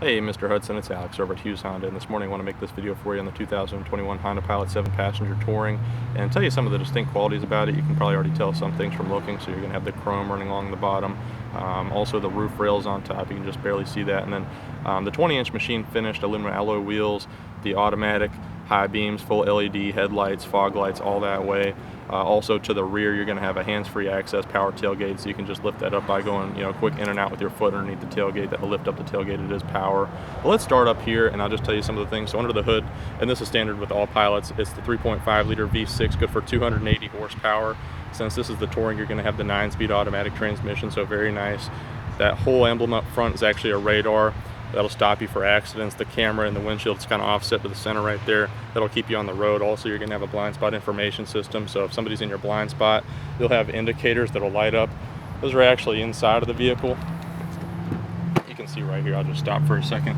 Hey Mr. Hudson, it's Alex over at Hughes Honda, and this morning I want to make this video for you on the 2021 Honda Pilot 7-passenger Touring and tell you some of the distinct qualities about it. You can probably already tell some things from looking, so you're going to have the chrome running along the bottom, also the roof rails on top, you can just barely see that, and then the 20-inch machine finished aluminum alloy wheels, the automatic high beams, full LED headlights, fog lights, all that way. Also to the rear, you're going to have a hands-free access power tailgate, so you can just lift that up by going, quick in and out with your foot underneath the tailgate. That'll lift up the tailgate. It is power. But let's start up here, and I'll just tell you some of the things. So under the hood, and this is standard with all pilots, it's the 3.5 liter V6, good for 280 horsepower. Since this is the Touring, you're going to have the 9-speed automatic transmission, so very nice. That whole emblem up front is actually a radar. That'll stop you for accidents. The camera and the windshield is kind of offset to the center right there. That'll keep you on the road. Also, you're going to have a blind spot information system, so if somebody's in your blind spot, you'll have indicators that'll light up. Those are actually inside of the vehicle. You can see right here. I'll just stop for a second.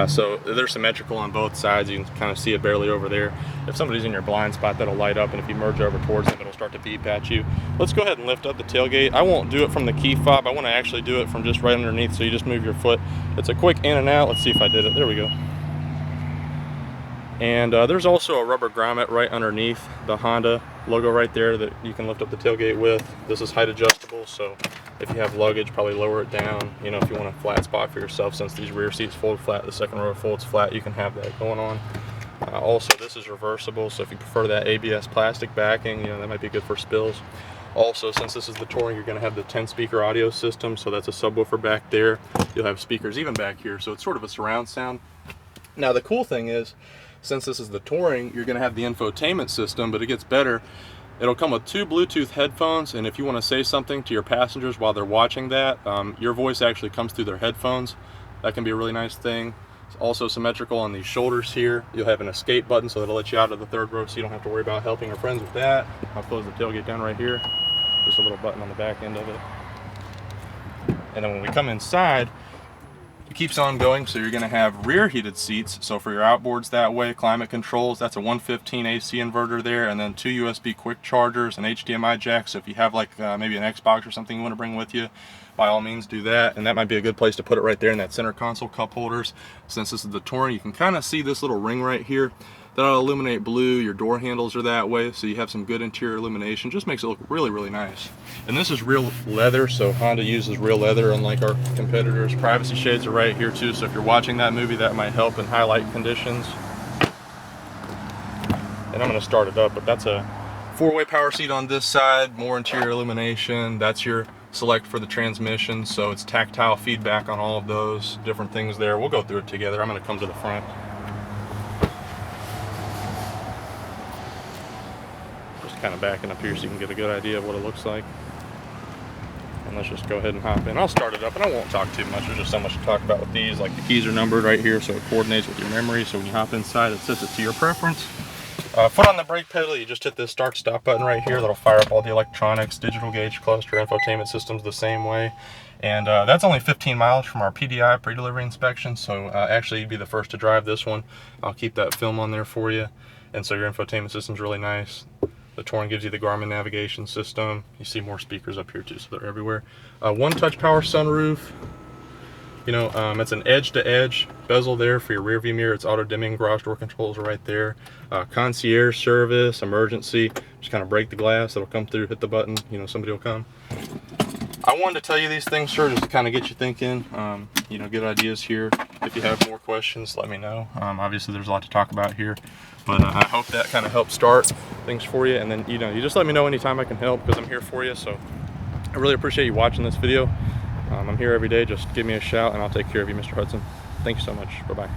So they're symmetrical on both sides. You can kind of see it barely over there. If somebody's in your blind spot, that'll light up, and if you merge over towards them, it'll start to beep at you. Let's go ahead and lift up the tailgate. I won't do it from the key fob. I want to actually do it from just right underneath, so you just move your foot. It's a quick in and out. Let's see if I did it. There we go. And there's also a rubber grommet right underneath the Honda logo right there that you can lift up the tailgate with. This is height adjustable, so if you have luggage, probably lower it down. If you want a flat spot for yourself, since these rear seats fold flat, the second row folds flat, you can have that going on. Also, this is reversible, so if you prefer that ABS plastic backing, that might be good for spills. Also, since this is the Touring, you're going to have the 10-speaker audio system, so that's a subwoofer back there. You'll have speakers even back here, so it's sort of a surround sound. Now, the cool thing is, since this is the Touring, you're going to have the infotainment system, but it gets better. It'll come with 2 Bluetooth headphones, and if you want to say something to your passengers while they're watching that, your voice actually comes through their headphones. That can be a really nice thing. It's also symmetrical on these shoulders here. You'll have an escape button, so that'll let you out of the third row, so you don't have to worry about helping your friends with that. I'll close the tailgate down right here. Just a little button on the back end of it. And then when we come inside, it keeps on going, so you're going to have rear heated seats, so for your outboards that way, climate controls, that's a 115 AC inverter there, and then 2 USB quick chargers, an HDMI jack, so if you have like maybe an Xbox or something you want to bring with you, by all means do that, and that might be a good place to put it right there in that center console cup holders. Since this is the Touring, you can kind of see this little ring right here. That'll illuminate blue. Your door handles are that way, so you have some good interior illumination. Just makes it look really, really nice. And this is real leather, so Honda uses real leather unlike our competitors. Privacy shades are right here too, so if you're watching that movie, that might help in highlight conditions. And I'm going to start it up, but that's a 4-way power seat on this side, more interior illumination. That's your select for the transmission, so it's tactile feedback on all of those different things there. We'll go through it together. I'm going to come to the front. Kind of backing up here so you can get a good idea of what it looks like. And let's just go ahead and hop in. I'll start it up, and I won't talk too much. There's just so much to talk about with these. Like, the keys are numbered right here, so it coordinates with your memory. So when you hop inside, it sets it to your preference. Foot on the brake pedal, you just hit this start stop button right here. That'll fire up all the electronics, digital gauge cluster, infotainment systems the same way. And that's only 15 miles from our PDI, pre-delivery inspection. So actually, you'd be the first to drive this one. I'll keep that film on there for you. And so your infotainment system's really nice. The Touring gives you the Garmin navigation system. You see more speakers up here too, so they're everywhere. One-touch power sunroof. It's an edge-to-edge bezel there for your rear view mirror. It's auto-dimming, garage door controls are right there. Concierge service, emergency. Just kind of break the glass. It'll come through, hit the button, somebody will come. I wanted to tell you these things, sir, just to kind of get you thinking. Good ideas here. If you have more questions, let me know. Obviously, there's a lot to talk about here, but I hope that kind of helps start things for you. And then, you just let me know anytime I can help, because I'm here for you. So I really appreciate you watching this video. I'm here every day. Just give me a shout, and I'll take care of you, Mr. Hudson. Thank you so much. Bye-bye.